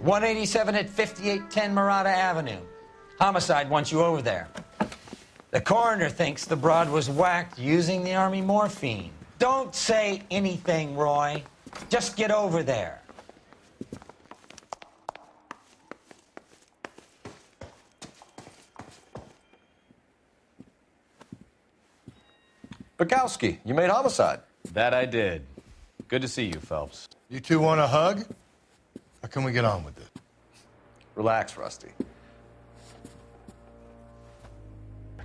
187 at 5810 Murata Avenue. Homicide wants you over there. The coroner thinks the broad was whacked using the Army morphine. Don't say anything, Roy. Just get over there. Bukowski, you made homicide. That I did. Good to see you, Phelps. You two want a hug? Or can we get on with it? Relax, Rusty.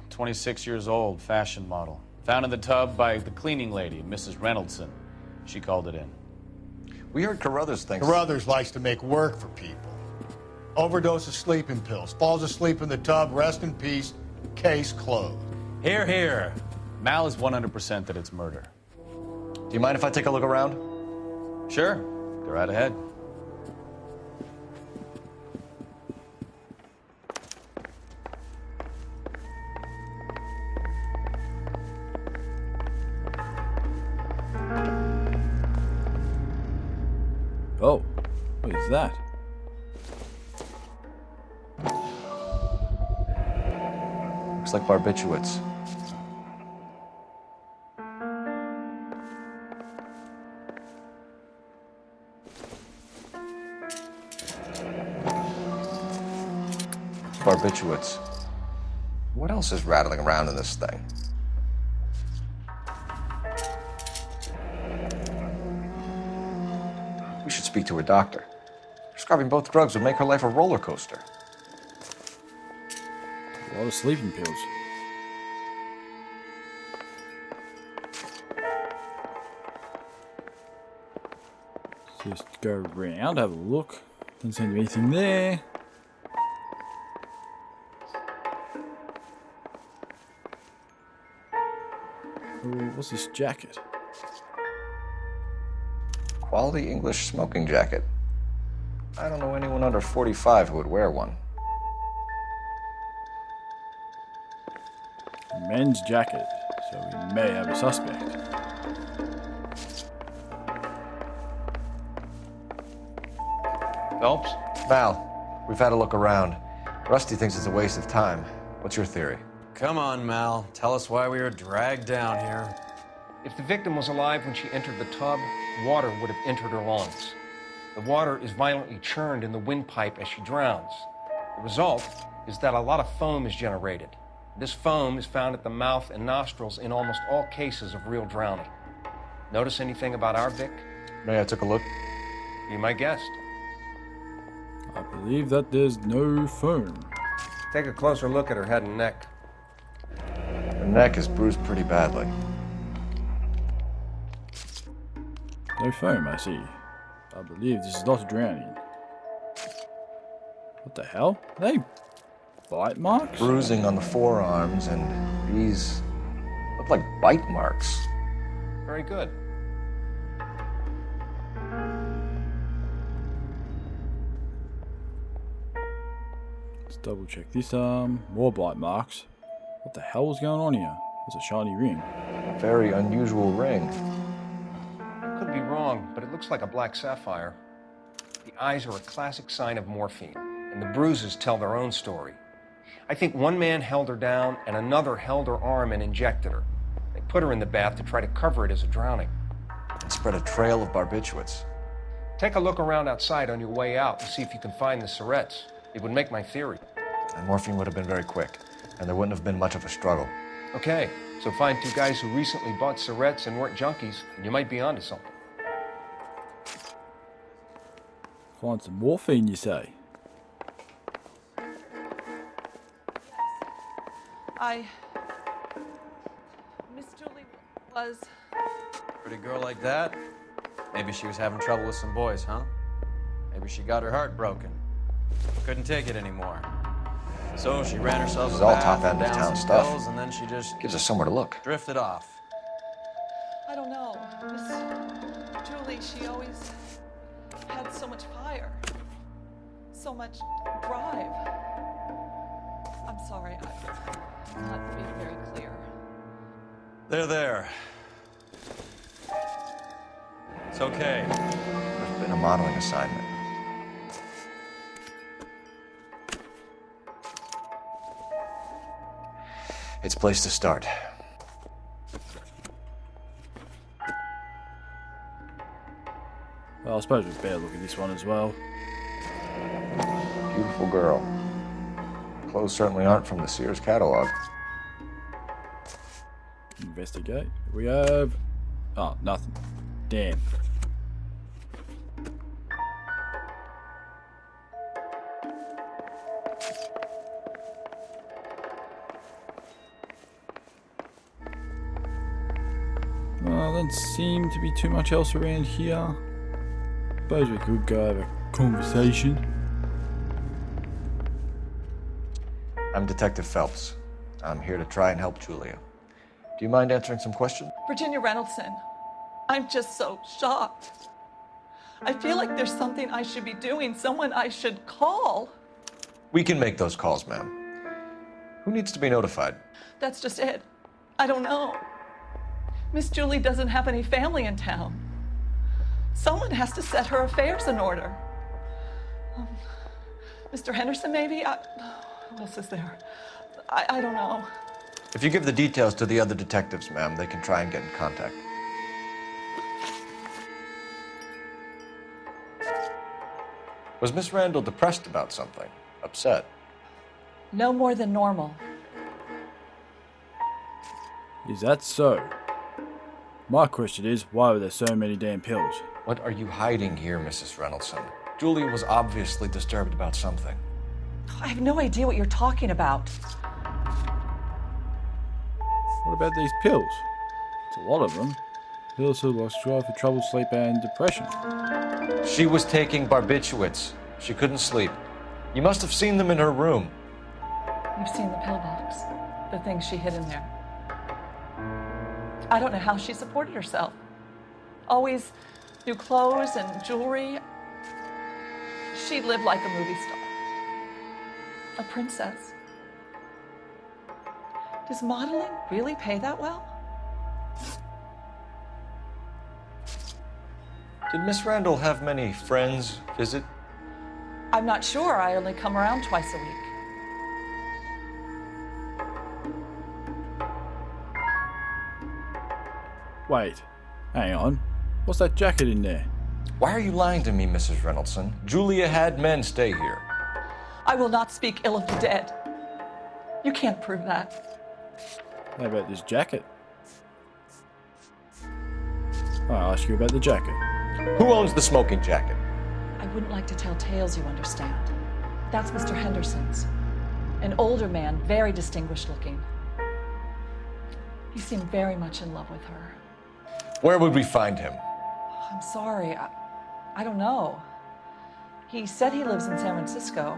26 years old, fashion model. Found in the tub by the cleaning lady, Mrs. Reynoldson. She called it in. We heard Carruthers thinks... Carruthers likes to make work for people. Overdose of sleeping pills. Falls asleep in the tub. Rest in peace. Case closed. Here, here. Mal is 100% that it's murder. Do you mind if I take a look around? Sure. Go right ahead. Oh, what is that? Looks like barbiturates. Barbiturates. What else is rattling around in this thing? We should speak to her doctor. Prescribing both drugs would make her life a roller coaster. A lot of sleeping pills. Let's just go around, have a look. Doesn't seem to be anything there. Ooh, what's this jacket? Quality English smoking jacket. I don't know anyone under 45 who would wear one. A men's jacket, so we may have a suspect. Phelps? Val, we've had a look around. Rusty thinks it's a waste of time. What's your theory? Come on, Mal. Tell us why we were dragged down here. If the victim was alive when she entered the tub, water would have entered her lungs. The water is violently churned in the windpipe as she drowns. The result is that a lot of foam is generated. This foam is found at the mouth and nostrils in almost all cases of real drowning. Notice anything about our Vic? May I took a look? Be my guest. I believe that there's no foam. Take a closer look at her head and neck. Her neck is bruised pretty badly. No foam, I see. I believe this is not a drowning. What the hell? Are they bite marks? Bruising on the forearms, and these look like bite marks. Very good. Let's double check this arm. More bite marks. What the hell is going on here? There's a shiny ring. A very unusual ring. Could be wrong, but it looks like a black sapphire. The eyes are a classic sign of morphine, and the bruises tell their own story. I think one man held her down and another held her arm and injected her. They put her in the bath to try to cover it as a drowning. And spread a trail of barbiturates. Take a look around outside on your way out and see if you can find the syrettes. It would make my theory. And morphine would have been very quick, and there wouldn't have been much of a struggle. Okay, so find two guys who recently bought syrettes and weren't junkies, and you might be onto something. Find some morphine, you say? Miss Julie was... Pretty girl like that? Maybe she was having trouble with some boys, huh? Maybe she got her heart broken. Couldn't take it anymore. So she ran herself This a is all bath, top end of down town some stuff. pills, and then she just Gives us somewhere to look. drifted off. I don't know. Miss Julie, she always had so much fire. So much drive. I'm sorry, I'm not being very clear. There. It's okay. There's been a modeling assignment. It's a place to start. Well, I suppose we better look at this one as well. Beautiful girl. Clothes certainly aren't from the Sears catalog. Investigate. We have... Oh, nothing. Damn. Well, doesn't seem to be too much else around here. Suppose we could go have a conversation. I'm Detective Phelps. I'm here to try and help Julia. Do you mind answering some questions? Virginia Reynoldson, I'm just so shocked. I feel like there's something I should be doing, someone I should call. We can make those calls, ma'am. Who needs to be notified? That's just it. I don't know. Miss Julie doesn't have any family in town. Someone has to set her affairs in order. Mr. Henderson, maybe? Who else is there? I don't know. If you give the details to the other detectives, ma'am, they can try and get in contact. Was Miss Randall depressed about something? Upset? No more than normal. Is that so? My question is, why were there so many damn pills? What are you hiding here, Mrs. Reynoldson? Julia was obviously disturbed about something. I have no idea what you're talking about. What about these pills? It's a lot of them. Pills for drive for trouble, sleep, and depression. She was taking barbiturates. She couldn't sleep. You must have seen them in her room. You've seen the pillbox, the things she hid in there. I don't know how she supported herself. Always new clothes and jewelry. She lived like a movie star. A princess. Does modeling really pay that well? Did Miss Randall have many friends visit? I'm not sure. I only come around twice a week. Wait, hang on. What's that jacket in there? Why are you lying to me, Mrs. Reynoldson? Julia had men stay here. I will not speak ill of the dead. You can't prove that. How about this jacket? I'll ask you about the jacket. Who owns the smoking jacket? I wouldn't like to tell tales, you understand. That's Mr. Henderson's. An older man, very distinguished looking. He seemed very much in love with her. Where would we find him? I'm sorry, I don't know. He said he lives in San Francisco.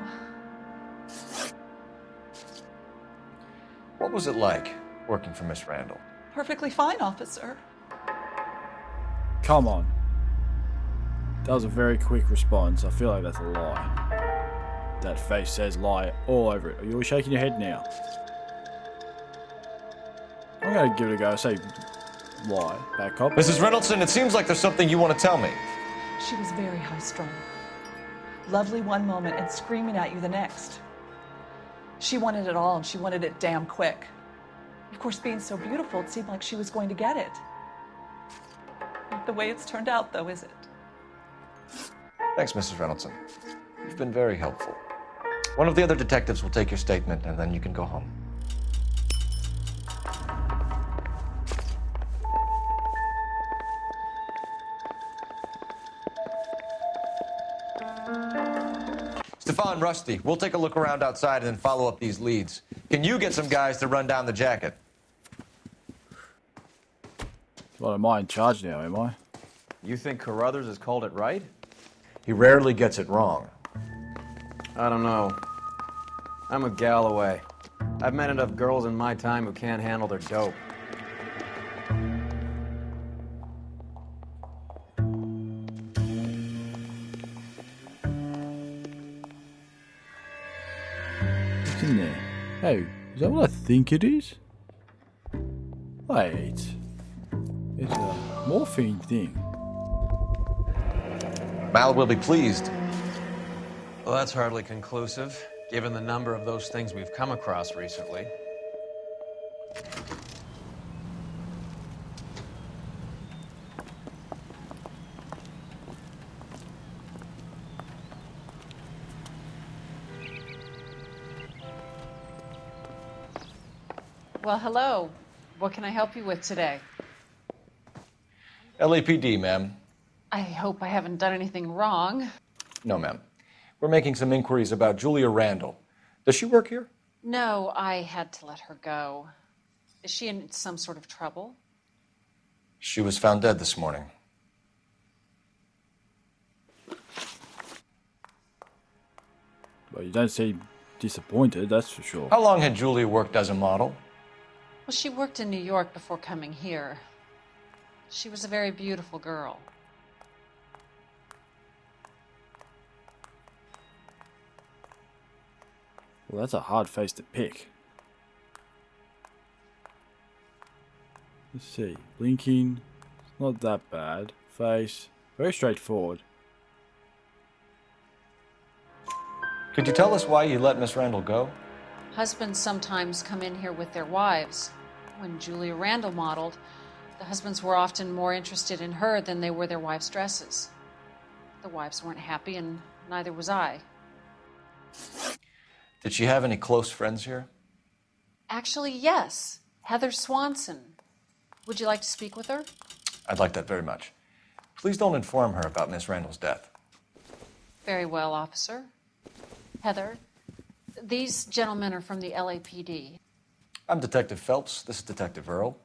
What was it like working for Miss Randall? Perfectly fine, officer. Come on. That was a very quick response. I feel like that's a lie. That face says lie all over it. Are you shaking your head now? I'm gonna give it a go. Say lie. Back up. Mrs. Reynoldson, it seems like there's something you want to tell me. She was very high-strung. Lovely one moment and screaming at you the next. She wanted it all, and she wanted it damn quick. Of course, being so beautiful, it seemed like she was going to get it. Not the way it's turned out, though, is it? Thanks, Mrs. Reynoldson. You've been very helpful. One of the other detectives will take your statement, and then you can go home. Stefan, Rusty, we'll take a look around outside and then follow up these leads. Can you get some guys to run down the jacket? Well, am I in charge now, am I? You think Carruthers has called it right? He rarely gets it wrong. I don't know. I'm with Galloway. I've met enough girls in my time who can't handle their dope. What's in there? Hey, is that what I think it is? Wait. It's a morphine thing. Mal will be pleased. Well, that's hardly conclusive, given the number of those things we've come across recently. Well, hello. What can I help you with today? LAPD, ma'am. I hope I haven't done anything wrong. No, ma'am. We're making some inquiries about Julia Randall. Does she work here? No, I had to let her go. Is she in some sort of trouble? She was found dead this morning. Well, you don't seem disappointed, that's for sure. How long had Julia worked as a model? Well, she worked in New York before coming here. She was a very beautiful girl. Well, that's a hard face to pick. Let's see. Blinking. It's not that bad. Face. Very straightforward. Could you tell us why you let Miss Randall go? Husbands sometimes come in here with their wives. When Julia Randall modeled, the husbands were often more interested in her than they were their wives' dresses. The wives weren't happy, and neither was I. Did she have any close friends here? Actually, yes. Heather Swanson. Would you like to speak with her? I'd like that very much. Please don't inform her about Miss Randall's death. Very well, officer. Heather, these gentlemen are from the LAPD. I'm Detective Phelps. This is Detective Earl.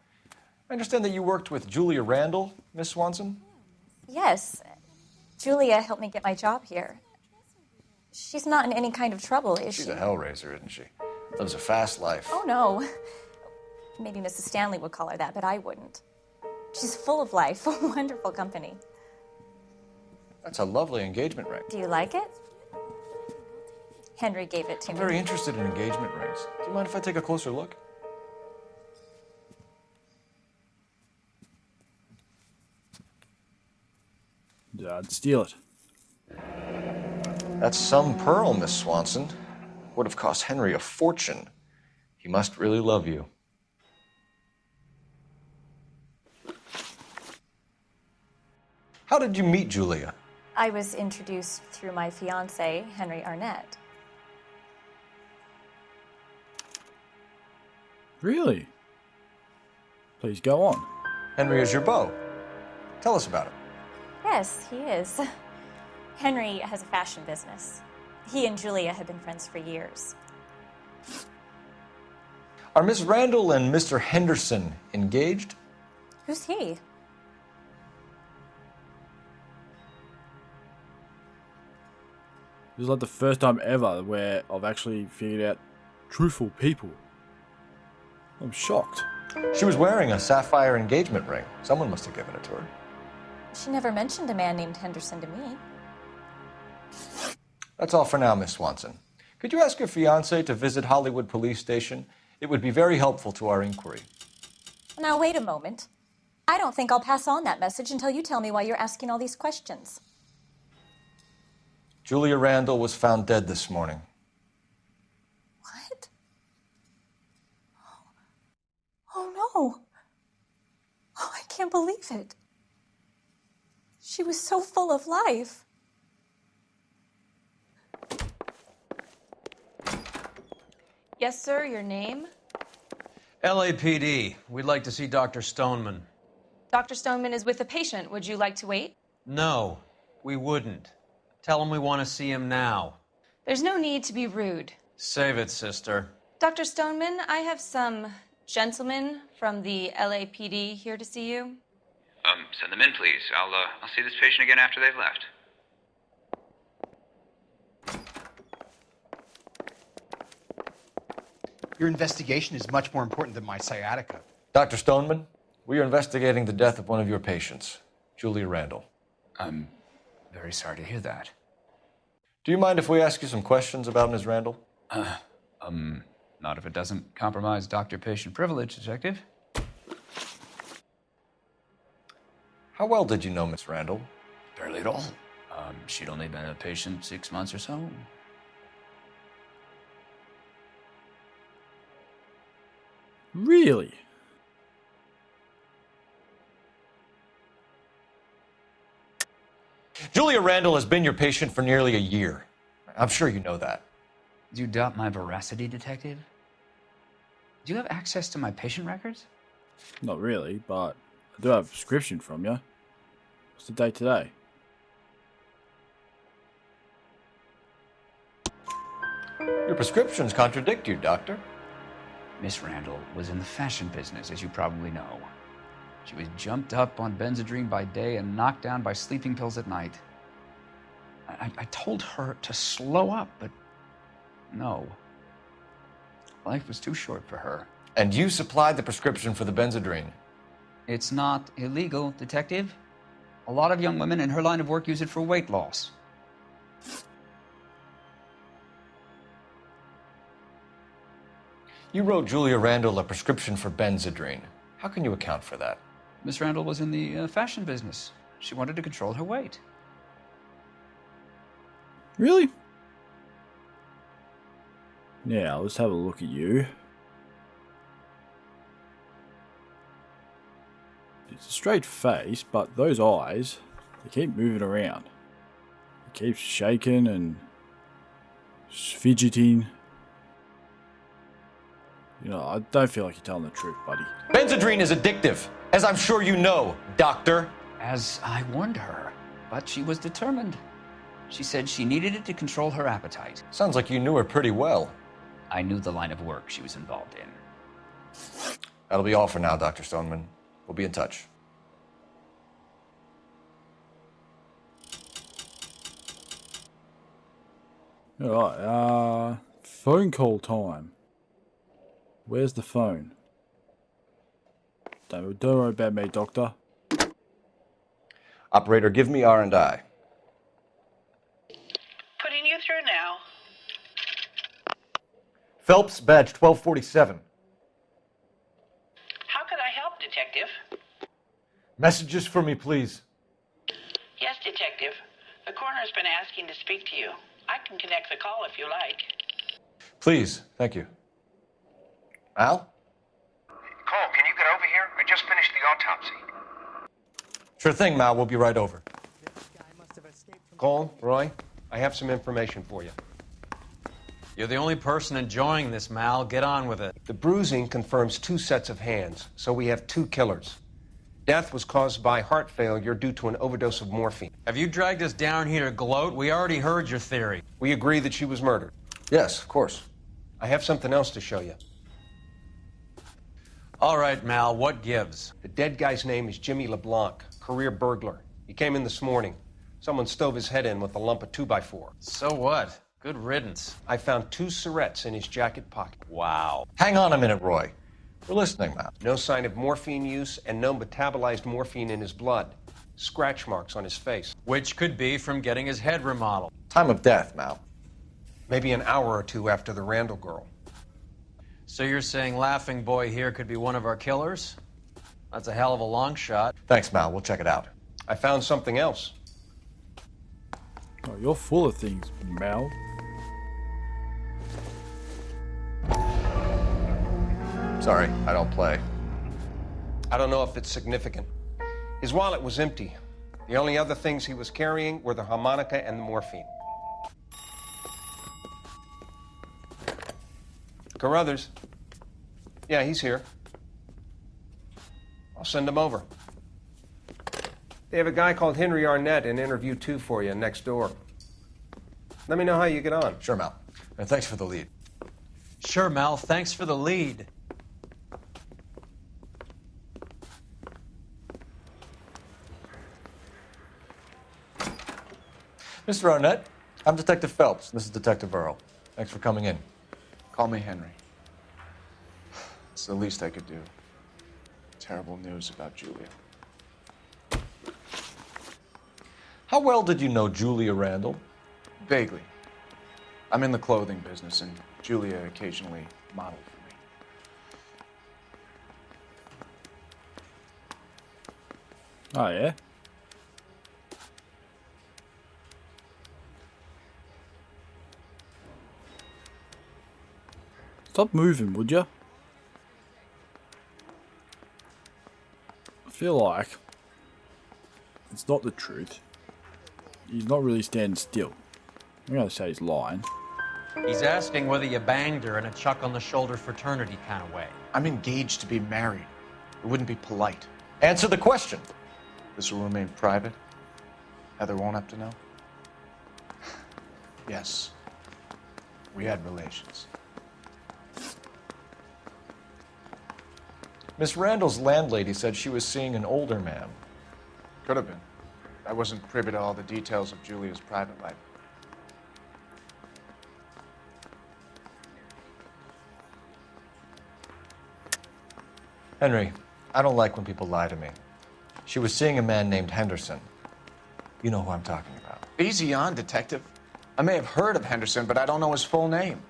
I understand that you worked with Julia Randall, Miss Swanson? Yes. Julia helped me get my job here. She's not in any kind of trouble, is she? She's a hellraiser, isn't she? Lives a fast life. Oh, no. Maybe Mrs. Stanley would call her that, but I wouldn't. She's full of life, wonderful company. That's a lovely engagement ring. Do you like it? Henry gave it to I'm me. very interested in engagement rings. Do you mind if I take a closer look? Yeah, I'd steal it. That's some pearl, Miss Swanson. Would have cost Henry a fortune. He must really love you. How did you meet Julia? I was introduced through my fiancé, Henry Arnett. Really? Please go on. Henry is your beau. Tell us about it. Yes, he is. Henry has a fashion business. He and Julia have been friends for years. Are Miss Randall and Mr. Henderson engaged? Who's he? This is like the first time ever where I've actually figured out truthful people. I'm shocked. She was wearing a sapphire engagement ring. Someone must have given it to her. She never mentioned a man named Henderson to me. That's all for now, Miss Swanson. Could you ask your fiancé to visit Hollywood Police Station? It would be very helpful to our inquiry. Now, wait a moment. I don't think I'll pass on that message until you tell me why you're asking all these questions. Julia Randall was found dead this morning. What? Oh, no. Oh, I can't believe it. She was so full of life. Yes, sir, your name? LAPD. We'd like to see Dr. Stoneman. Dr. Stoneman is with a patient. Would you like to wait? No, we wouldn't. Tell him we want to see him now. There's no need to be rude. Save it, sister. Dr. Stoneman, I have some gentlemen from the LAPD here to see you. Send them in, please. I'll see this patient again after they've left. Your investigation is much more important than my sciatica. Dr. Stoneman, we are investigating the death of one of your patients, Julia Randall. I'm very sorry to hear that. Do you mind if we ask you some questions about Ms. Randall? Not if it doesn't compromise doctor-patient privilege, Detective. How well did you know Miss Randall? Barely at all. She'd only been a patient 6 months or so. Really? Julia Randall has been your patient for nearly a year. I'm sure you know that. Do you doubt my veracity, Detective? Do you have access to my patient records? Not really, but I do have a prescription from you. What's the date today? Your prescriptions contradict you, Doctor. Miss Randall was in the fashion business, as you probably know. She was jumped up on Benzedrine by day and knocked down by sleeping pills at night. I told her to slow up, but no. Life was too short for her. And you supplied the prescription for the Benzedrine. It's not illegal, Detective. A lot of young women in her line of work use it for weight loss. You wrote Julia Randall a prescription for Benzedrine. How can you account for that? Miss Randall was in the fashion business. She wanted to control her weight. Really? Yeah, let's have a look at you. It's a straight face, but those eyes, they keep moving around. It keeps shaking and fidgeting. You know, I don't feel like you're telling the truth, buddy. Benzedrine is addictive, as I'm sure you know, Doctor. As I warned her, but she was determined. She said she needed it to control her appetite. Sounds like you knew her pretty well. I knew the line of work she was involved in. That'll be all for now, Dr. Stoneman. We'll be in touch. Alright, phone call time. Where's the phone? Don't worry about me, Doctor. Operator, give me R&I. Putting you through now. Phelps, badge 1247. How can I help, Detective? Messages for me, please. Yes, Detective. The coroner's been asking to speak to you. I can connect the call if you like. Please, thank you. Al? Cole, can you get over here? I just finished the autopsy. Sure thing, Mal. We'll be right over. Cole, Roy, I have some information for you. You're the only person enjoying this, Mal. Get on with it. The bruising confirms 2 sets of hands, so we have 2 killers. Death was caused by heart failure due to an overdose of morphine. Have you dragged us down here to gloat? We already heard your theory. We agree that she was murdered. Yes, of course. I have something else to show you. All right, Mal, what gives? The dead guy's name is Jimmy LeBlanc, career burglar. He came in this morning. Someone stove his head in with a lump of 2x4. So what? Good riddance. I found 2 syrettes in his jacket pocket. Wow. Hang on a minute, Roy. We're listening, Mal. No sign of morphine use and no metabolized morphine in his blood. Scratch marks on his face. Which could be from getting his head remodeled. Time of death, Mal. Maybe an hour or 2 after the Randall girl. So you're saying Laughing Boy here could be one of our killers? That's a hell of a long shot. Thanks, Mal. We'll check it out. I found something else. Oh, you're full of things, Mal. Sorry, I don't play. I don't know if it's significant. His wallet was empty. The only other things he was carrying were the harmonica and the morphine. Carruthers. Yeah, he's here. I'll send him over. They have a guy called Henry Arnett in interview 2 for you next door. Let me know how you get on. Sure, Mal. And thanks for the lead. Sure, Mal. Thanks for the lead. Mr. Arnett, I'm Detective Phelps. This is Detective Earl. Thanks for coming in. Call me Henry. It's the least I could do. Terrible news about Julia. How well did you know Julia Randall? Vaguely. I'm in the clothing business, and Julia occasionally modeled for me. Oh, yeah? Stop moving, would you? I feel like it's not the truth. He's not really standing still. I'm going to say he's lying. He's asking whether you banged her in a chuck-on-the-shoulder fraternity kind of way. I'm engaged to be married. It wouldn't be polite. Answer the question. This will remain private? Heather won't have to know? Yes. We had relations. Miss Randall's landlady said she was seeing an older man. Could have been. I wasn't privy to all the details of Julia's private life. Henry, I don't like when people lie to me. She was seeing a man named Henderson. You know who I'm talking about. Easy on, detective. I may have heard of Henderson, but I don't know his full name.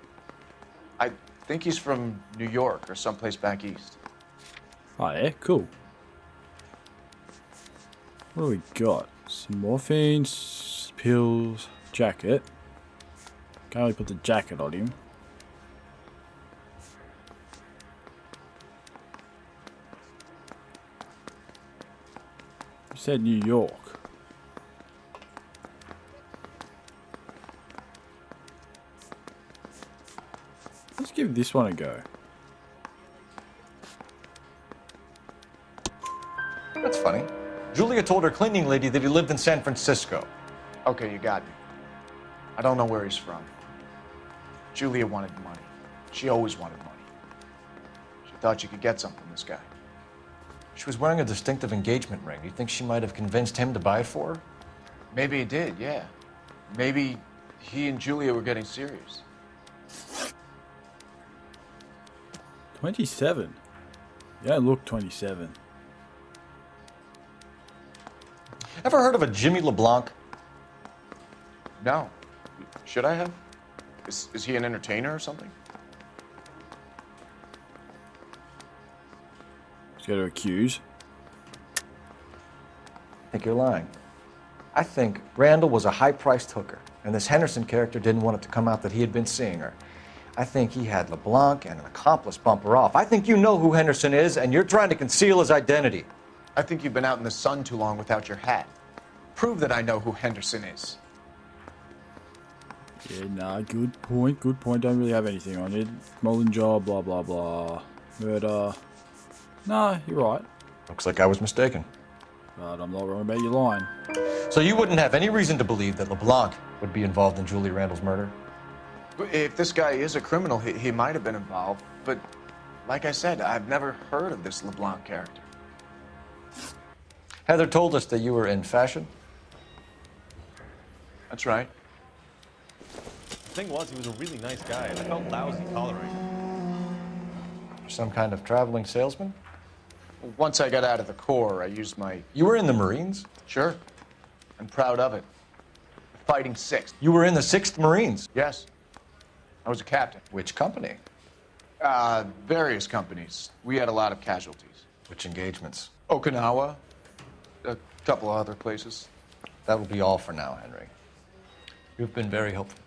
I think he's from New York or someplace back east. Oh, yeah, cool. What do we got? Some morphine, pills, jacket. Can't really put the jacket on him. You said New York. Let's give this one a go. That's funny. Julia told her cleaning lady that he lived in San Francisco. Okay, you got me. I don't know where he's from. Julia wanted money. She always wanted money. She thought she could get something from this guy. She was wearing a distinctive engagement ring. Do you think she might have convinced him to buy it for her? Maybe he did, yeah. Maybe he and Julia were getting serious. 27. You don't look 27. Ever heard of a Jimmy LeBlanc? No. Should I have? Is he an entertainer or something? Let's go to accuse. I think you're lying. I think Randall was a high-priced hooker, and this Henderson character didn't want it to come out that he had been seeing her. I think he had LeBlanc and an accomplice bump her off. I think you know who Henderson is, and you're trying to conceal his identity. I think you've been out in the sun too long without your hat. Prove that I know who Henderson is. Yeah, nah, good point, good point. Don't really have anything on it. Mullen job, blah, blah, blah. Murder. Nah, you're right. Looks like I was mistaken. But I'm not wrong about your line. So you wouldn't have any reason to believe that LeBlanc would be involved in Julie Randall's murder? If this guy is a criminal, he might have been involved. But like I said, I've never heard of this LeBlanc character. Heather told us that you were in fashion. That's right. The thing was, he was a really nice guy, and I felt lousy tolerating him. Some kind of traveling salesman? Once I got out of the Corps, I used my... You were in the Marines? Sure. I'm proud of it. Fighting 6th. You were in the 6th Marines? Yes. I was a captain. Which company? Various companies. We had a lot of casualties. Which engagements? Okinawa. A couple of other places. That will be all for now, Henry. You've been very helpful.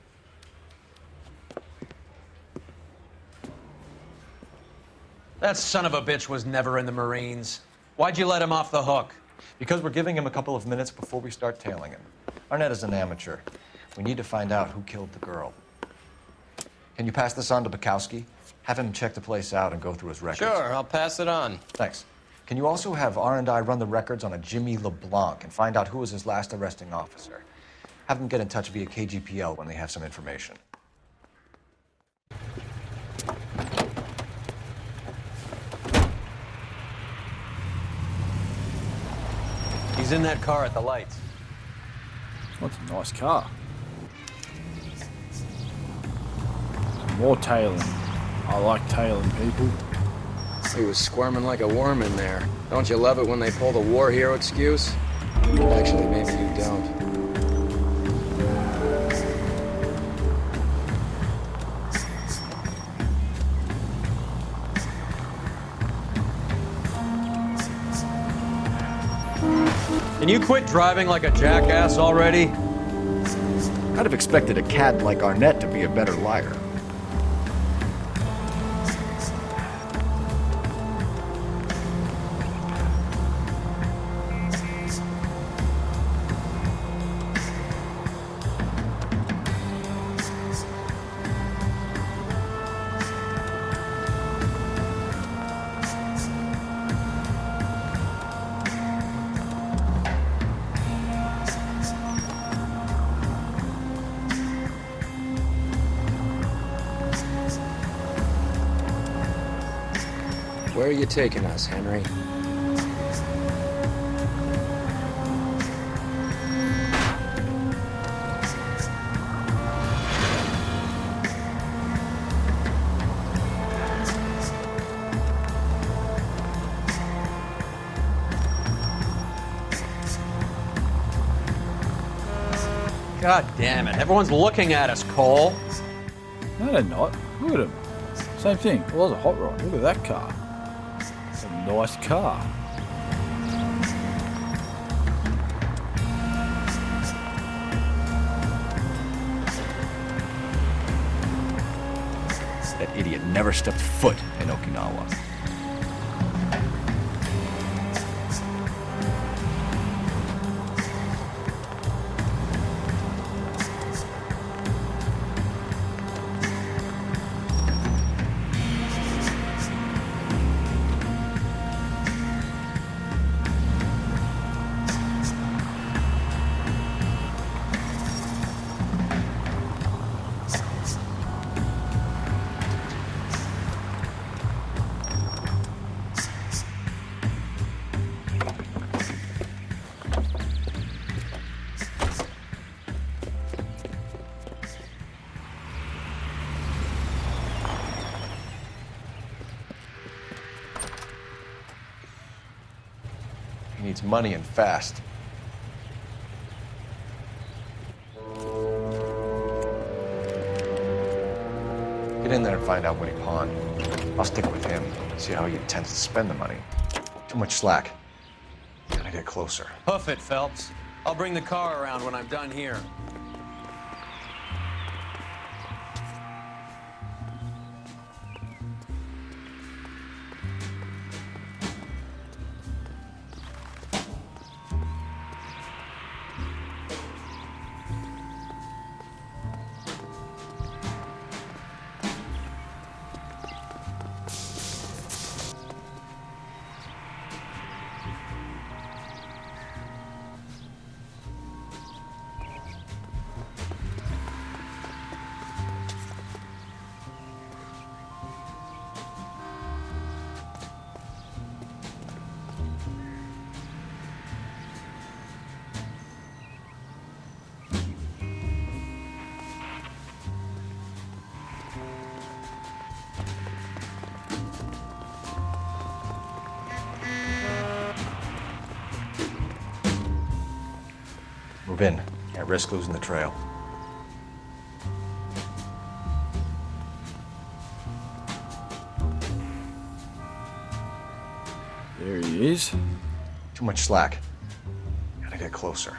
That son of a bitch was never in the Marines. Why'd you let him off the hook? Because we're giving him a couple of minutes before we start tailing him. Arnett is an amateur. We need to find out who killed the girl. Can you pass this on to Bukowski? Have him check the place out and go through his records. Sure, I'll pass it on. Thanks. Can you also have R&I run the records on a Jimmy LeBlanc and find out who was his last arresting officer? Have them get in touch via KGPL when they have some information. He's in that car at the lights. That's a nice car. More tailing. I like tailing people. He was squirming like a worm in there. Don't you love it when they pull the war hero excuse? Actually, maybe you don't. Can you quit driving like a jackass already? I'd have expected a cad like Arnett to be a better liar. Where are you taking us, Henry? God damn it. Everyone's looking at us, Cole. No, they're not. Look at them. Same thing. Well, that's a hot rod. Look at that car. It's a nice car. That idiot never stepped foot in Okinawa. He needs money and fast. Get in there and find out what he pawned. I'll stick with him, see how he intends to spend the money. Too much slack. Gotta get closer. Hoof it, Phelps. I'll bring the car around when I'm done here. Move in. Can't risk losing the trail. There he is. Too much slack. Gotta get closer.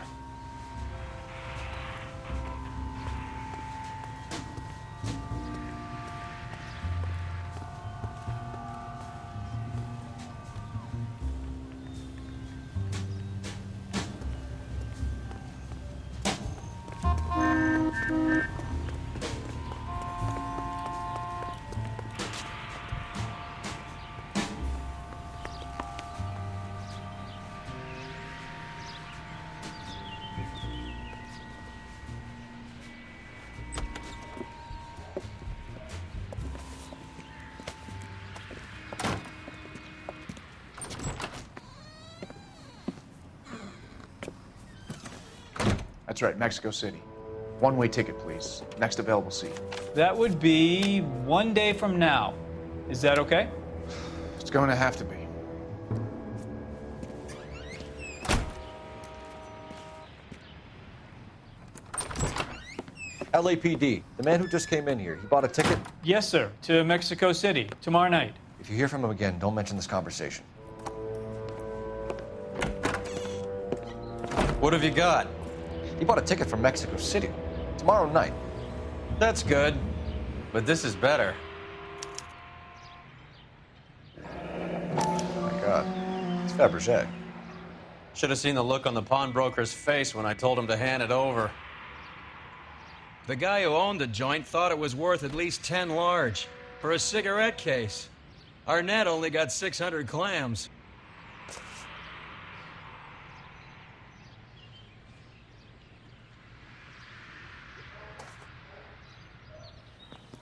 That's right, Mexico City. One-way ticket, please. Next available seat. That would be 1 day from now. Is that okay? It's going to have to be. LAPD, the man who just came in here, he bought a ticket? Yes, sir. To Mexico City, tomorrow night. If you hear from him again, don't mention this conversation. What have you got? He bought a ticket from Mexico City. Tomorrow night. That's good. But this is better. Oh my God. It's Fabergé. Should have seen the look on the pawnbroker's face when I told him to hand it over. The guy who owned the joint thought it was worth at least 10 large for a cigarette case. Arnett only got 600 clams.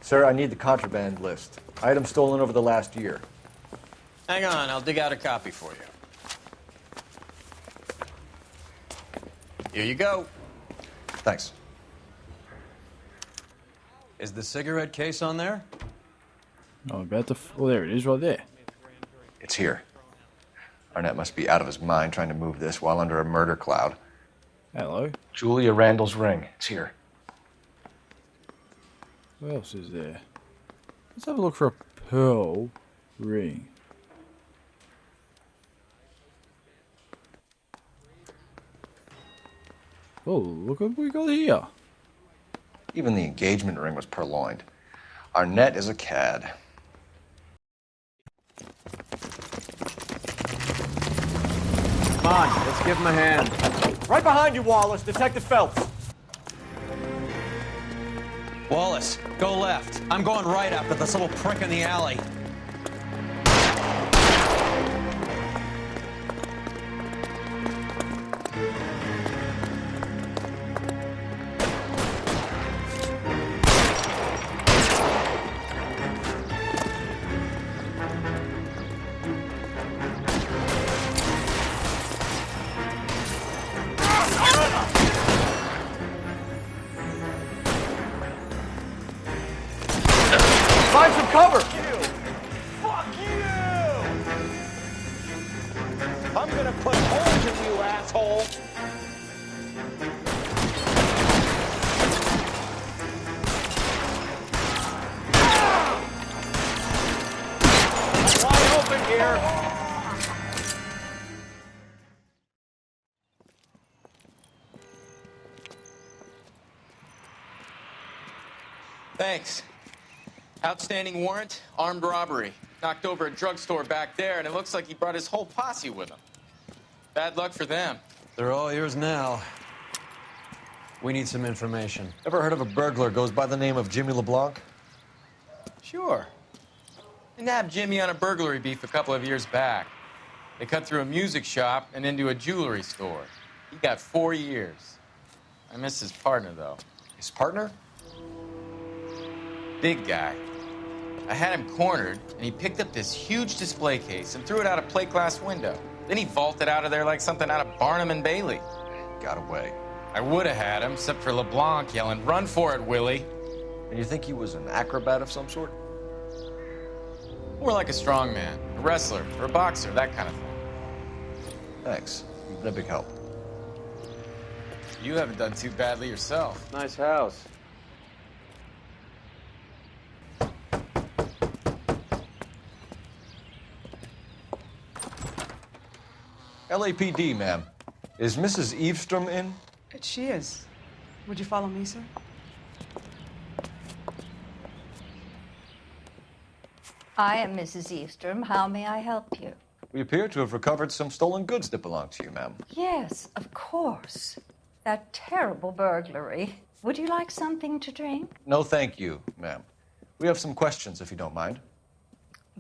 Sir, I need the contraband list. Items stolen over the last year. Hang on, I'll dig out a copy for you. Here you go. Thanks. Is the cigarette case on there? I'm about to... Oh, there it is, right there. It's here. Arnett must be out of his mind trying to move this while under a murder cloud. Hello. Julia Randall's ring. It's here. What else is there? Let's have a look for a pearl ring. Oh, look what we got here. Even the engagement ring was purloined. Arnett is a cad. Come on, let's give him a hand. Right behind you, Wallace. Detective Phelps. Wallace, go left. I'm going right after this little prick in the alley. Find some cover. Fuck you! I'm gonna put holes in you, asshole! Wide open here! Thanks. Outstanding warrant, armed robbery. Knocked over a drugstore back there, and it looks like he brought his whole posse with him. Bad luck for them. They're all yours now. We need some information. Ever heard of a burglar goes by the name of Jimmy LeBlanc? Sure. They nabbed Jimmy on a burglary beef a couple of years back. They cut through a music shop and into a jewelry store. He got 4 years. I miss his partner, though. His partner? Big guy. I had him cornered, and he picked up this huge display case and threw it out a plate glass window. Then he vaulted out of there like something out of Barnum and Bailey. Got away. I would have had him, except for LeBlanc yelling, "Run for it, Willy!" And you think he was an acrobat of some sort? More like a strongman, a wrestler, or a boxer, that kind of thing. Thanks. You've been a big help. You haven't done too badly yourself. Nice house. LAPD, ma'am. Is Mrs. Evestrom in? She is. Would you follow me, sir? I am Mrs. Evestrom. How may I help you? We appear to have recovered some stolen goods that belong to you, ma'am. Yes, of course. That terrible burglary. Would you like something to drink? No, thank you, ma'am. We have some questions, if you don't mind.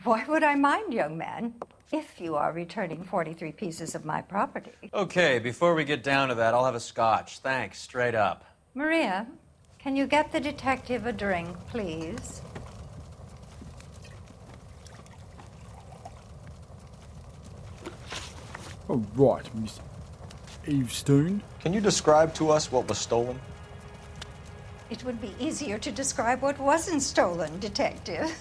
Why would I mind, young man, if you are returning 43 pieces of my property? Okay, before we get down to that, I'll have a scotch. Thanks, straight up. Maria, can you get the detective a drink, please? Oh, right, Miss Evestone. Can you describe to us what was stolen? It would be easier to describe what wasn't stolen, detective.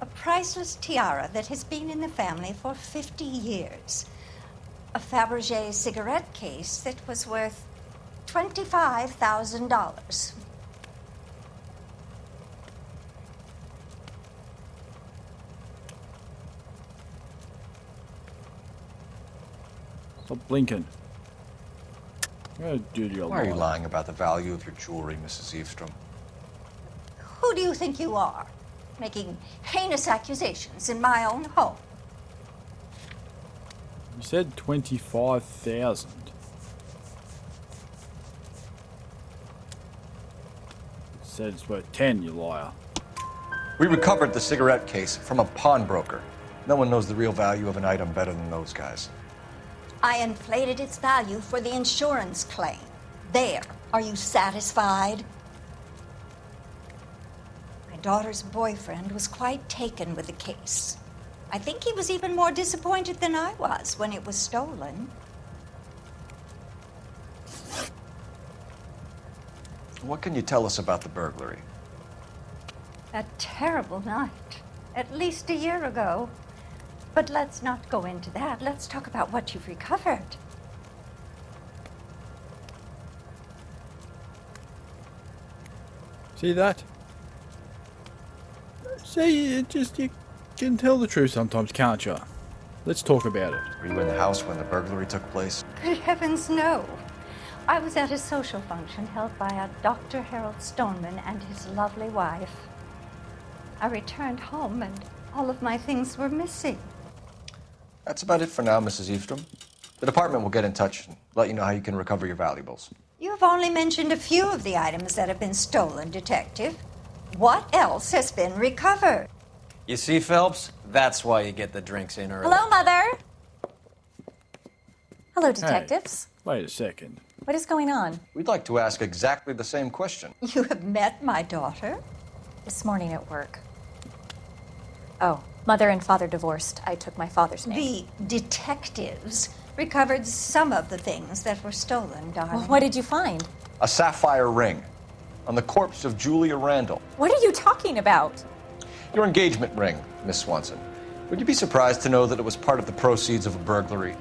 A priceless tiara that has been in the family for 50 years. A Fabergé cigarette case that was worth $25,000. Stop blinking. Oh, dude, Why are you lying about the value of your jewelry, Mrs. Evestrom? Who do you think you are? Making heinous accusations in my own home. You said 25,000. It said it's worth 10, you liar. We recovered the cigarette case from a pawnbroker. No one knows the real value of an item better than those guys. I inflated its value for the insurance claim. There. Are you satisfied? I daughter's boyfriend was quite taken with the case. I think he was even more disappointed than I was when it was stolen. What can you tell us about the burglary? A terrible night, at least a year ago. But let's not go into that. Let's talk about what you've recovered. See that? See, you can tell the truth sometimes, can't you? Let's talk about it. Were you in the house when the burglary took place? Good heavens, no. I was at a social function held by a Dr. Harold Stoneman and his lovely wife. I returned home and all of my things were missing. That's about it for now, Mrs. Evestrom. The department will get in touch and let you know how you can recover your valuables. You have only mentioned a few of the items that have been stolen, Detective. What else has been recovered? You see, Phelps? That's why you get the drinks in early. Hello, Mother. Hello, detectives. Hey, wait a second. What is going on? We'd like to ask exactly the same question. You have met my daughter? This morning at work. Oh, mother and father divorced. I took my father's name. The detectives recovered some of the things that were stolen, darling. Well, what did you find? A sapphire ring on the corpse of Julia Randall. What are you talking about? Your engagement ring, Miss Swanson. Would you be surprised to know that it was part of the proceeds of a burglary?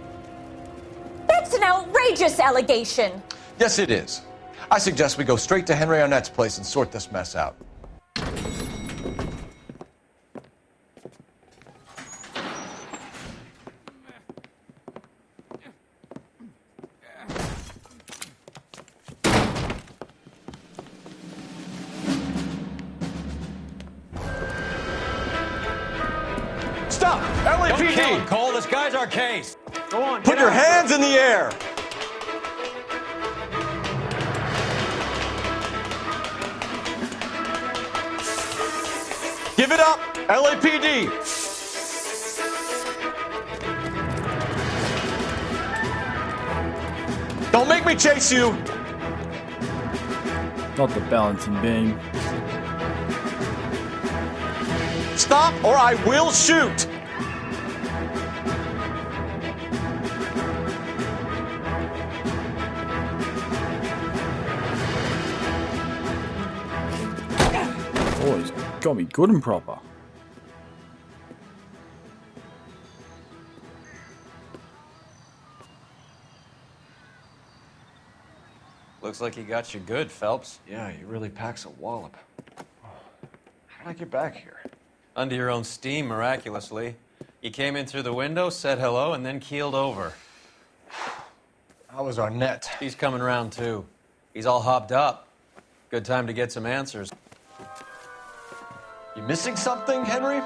That's an outrageous allegation. Yes, it is. I suggest we go straight to Henry Arnett's place and sort this mess out. Stop! Don't kill him, LAPD! Cole. This guy's our case. Go on. Put your hands in the air! Give it up, LAPD! Don't make me chase you! Not the balancing beam. Stop or I will shoot! Oh, he's got me good and proper. Looks like he got you good, Phelps. Yeah, he really packs a wallop. How did I get back here? Under your own steam, miraculously. You came in through the window, said hello, and then keeled over. How was Arnett? He's coming around, too. He's all hopped up. Good time to get some answers. You missing something, Henry?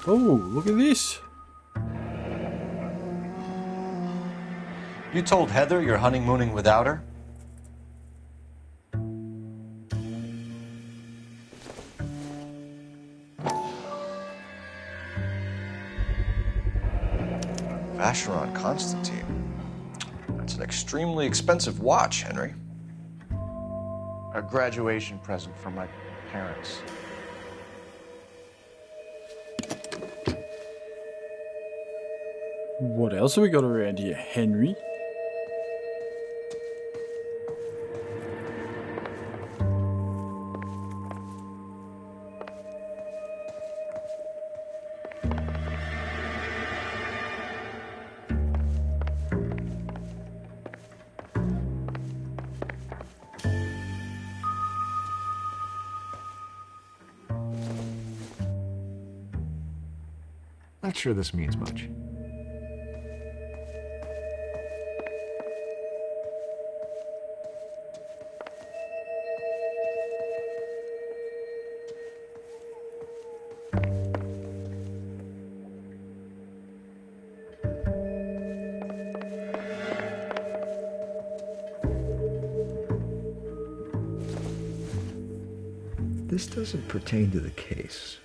Oh, look at this. You told Heather you're honeymooning without her? Vacheron Constantine. That's an extremely expensive watch, Henry. A graduation present from my parents. What else have we got around here, Henry? Not sure this means much. This doesn't pertain to the case.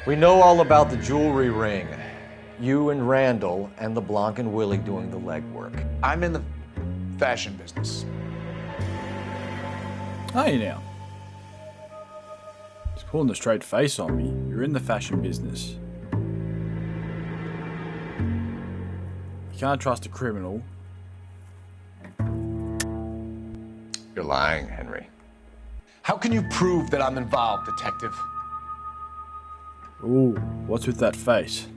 We know all about the jewelry ring. You and Randall and LeBlanc and Willy doing the legwork. I'm in the fashion business. Are you now? He's pulling a straight face on me. You're in the fashion business. You can't trust a criminal. You're lying, Henry. How can you prove that I'm involved, Detective? Ooh, what's with that face?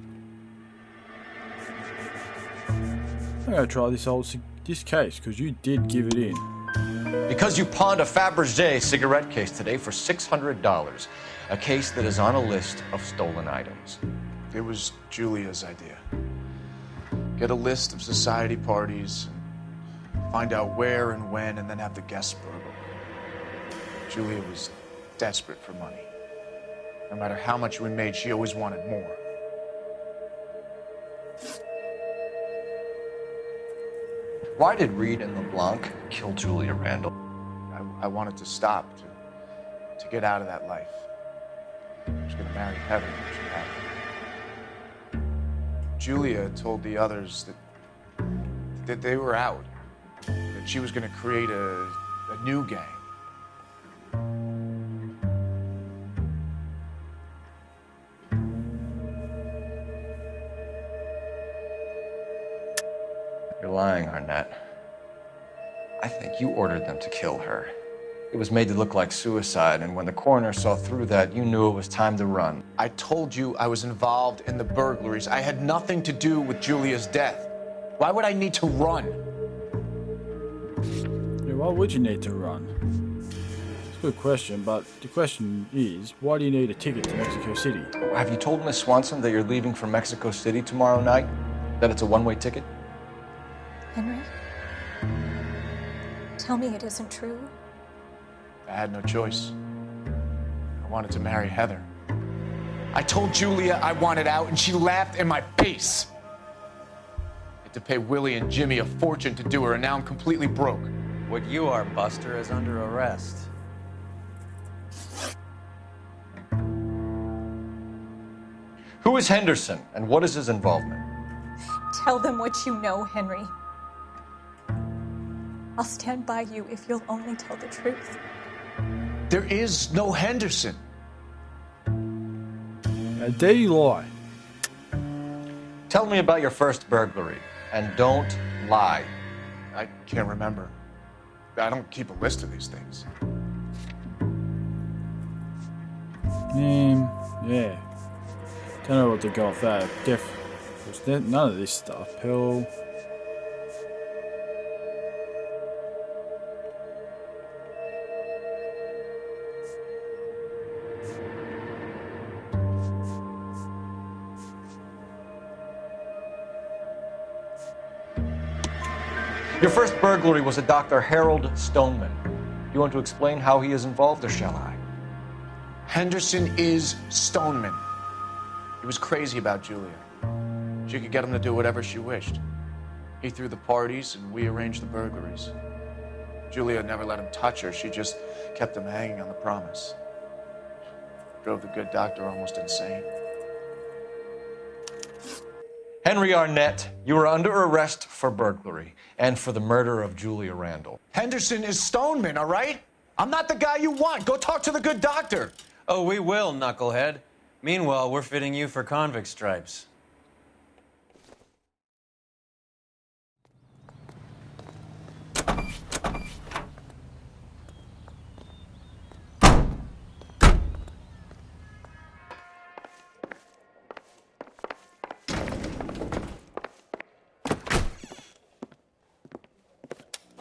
I'm gonna try this case, because you did give it in. Because you pawned a Fabergé cigarette case today for $600. A case that is on a list of stolen items. It was Julia's idea. Get a list of society parties, find out where and when, and then have the guests burgled. Julia was desperate for money. No matter how much we made, she always wanted more. Why did Reed and LeBlanc kill Julia Randall? I wanted to stop, to get out of that life. I was going to marry Heather when she had it. Julia told the others that they were out, that she was going to create a new gang. You're lying, Arnett. I think you ordered them to kill her. It was made to look like suicide, and when the coroner saw through that, you knew it was time to run. I told you I was involved in the burglaries. I had nothing to do with Julia's death. Why would I need to run? Yeah, why would you need to run? It's a good question, but the question is, why do you need a ticket to Mexico City? Have you told Miss Swanson that you're leaving for Mexico City tomorrow night? That it's a one-way ticket? Henry? Tell me it isn't true. I had no choice. I wanted to marry Heather. I told Julia I wanted out, and she laughed in my face. I had to pay Willy and Jimmy a fortune to do her, and now I'm completely broke. What you are, Buster, is under arrest. Who is Henderson, and what is his involvement? Tell them what you know, Henry. I'll stand by you if you'll only tell the truth. There is no Henderson. Dare you lie? Tell me about your first burglary, and don't lie. I can't remember. I don't keep a list of these things. Yeah. Don't know what to go off that. None of this stuff. Pill. Your first burglary was a Dr. Harold Stoneman. You want to explain how he is involved, or shall I? Henderson is Stoneman. He was crazy about Julia. She could get him to do whatever she wished. He threw the parties, and we arranged the burglaries. Julia never let him touch her. She just kept him hanging on the promise. Drove the good doctor almost insane. Henry Arnett, you are under arrest for burglary and for the murder of Julia Randall. Henderson is Stoneman, all right? I'm not the guy you want. Go talk to the good doctor. Oh, we will, knucklehead. Meanwhile, we're fitting you for convict stripes.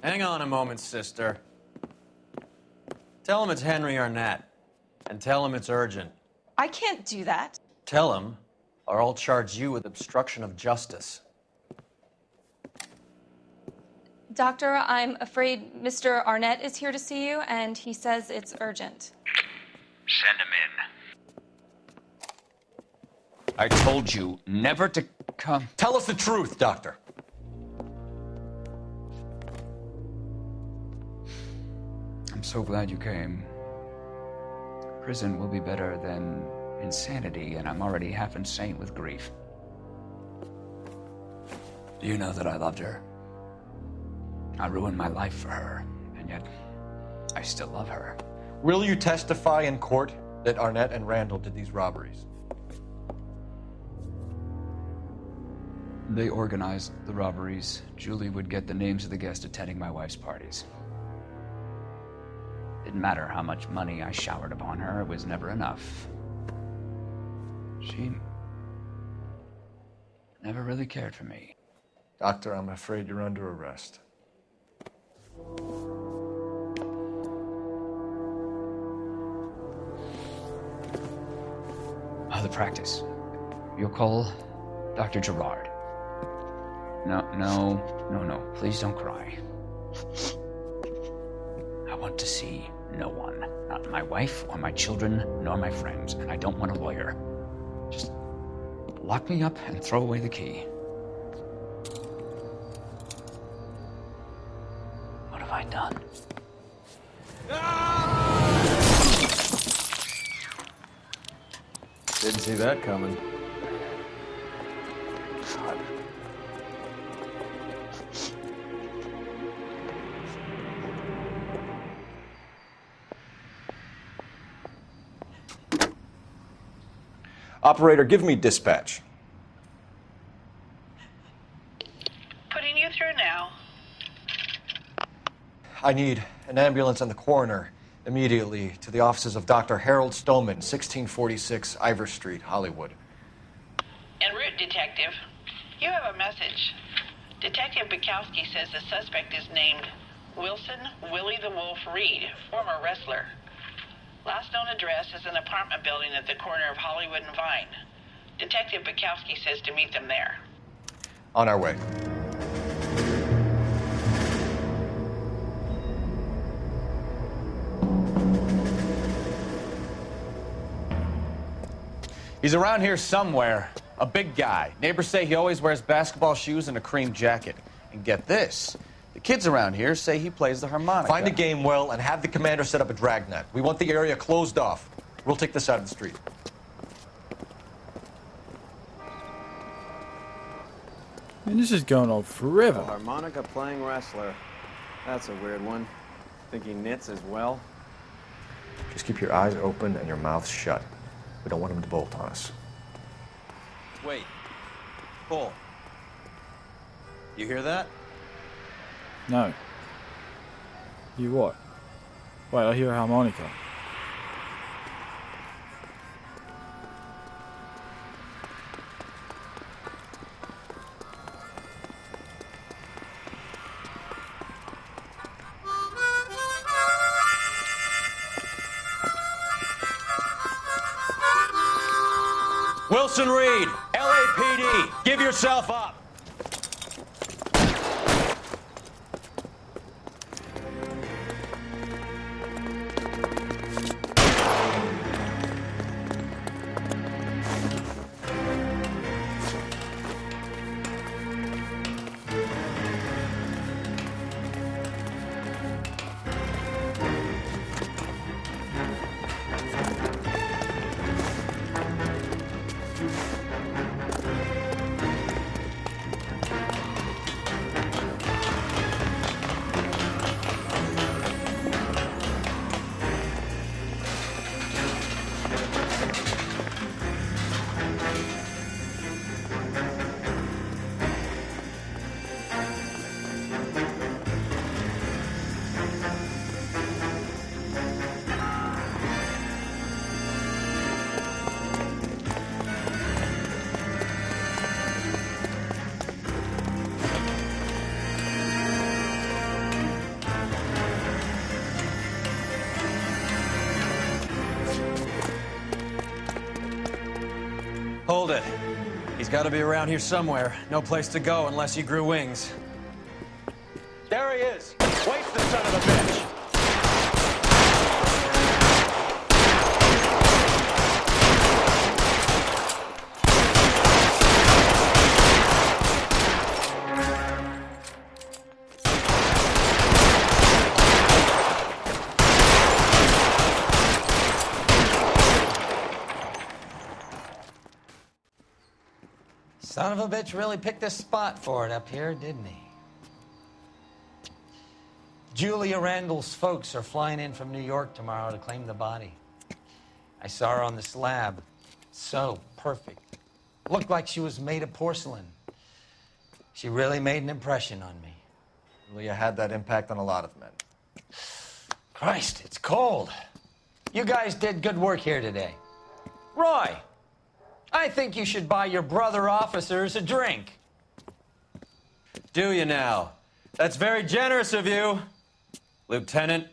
Hang on a moment, sister. Tell him it's Henry Arnett, and tell him it's urgent. I can't do that. Tell him, or I'll charge you with obstruction of justice. Doctor, I'm afraid Mr. Arnett is here to see you, and he says it's urgent. Send him in. I told you never to come. Tell us the truth, Doctor. I'm so glad you came. Prison will be better than insanity, and I'm already half insane with grief. Do you know that I loved her? I ruined my life for her, and yet I still love her. Will you testify in court that Arnett and Randall did these robberies? They organized the robberies. Julie would get the names of the guests attending my wife's parties. Didn't matter how much money I showered upon her, it was never enough. She never really cared for me. Doctor, I'm afraid you're under arrest. The practice. You'll call Dr. Gerard. No. Please don't cry. I want to see no one. Not my wife or my children, nor my friends. And I don't want a lawyer. Just lock me up and throw away the key. What have I done? Didn't see that coming. Operator, give me dispatch. Putting you through now. I need an ambulance and the coroner immediately to the offices of Dr. Harold Stoneman, 1646 Ivor Street, Hollywood. En route, Detective. You have a message. Detective Bukowski says the suspect is named Wilson Willy the Wolf Reed, former wrestler. Last known address is an apartment building at the corner of Hollywood and Vine. Detective Bukowski says to meet them there. On our way. He's around here somewhere. A big guy. Neighbors say he always wears basketball shoes and a cream jacket. And get this, the kids around here say he plays the harmonica. Find a game well and have the commander set up a dragnet. We want the area closed off. We'll take this side of the street. Man, this is going on forever. A harmonica playing wrestler. That's a weird one. Think he knits as well? Just keep your eyes open and your mouth shut. We don't want him to bolt on us. Wait. Pull. You hear that? No. You what? Wait, I hear a harmonica. Wilson Reed, LAPD, give yourself up. Hold it. He's got to be around here somewhere. No place to go unless he grew wings. There he is. Waste the son of a bitch. Snonovich really picked a spot for it up here, didn't he? Julia Randall's folks are flying in from New York tomorrow to claim the body. I saw her on the slab. So perfect. Looked like she was made of porcelain. She really made an impression on me. Julia had that impact on a lot of men. Christ, it's cold. You guys did good work here today. Roy, I think you should buy your brother officers a drink. Do you now? That's very generous of you, Lieutenant.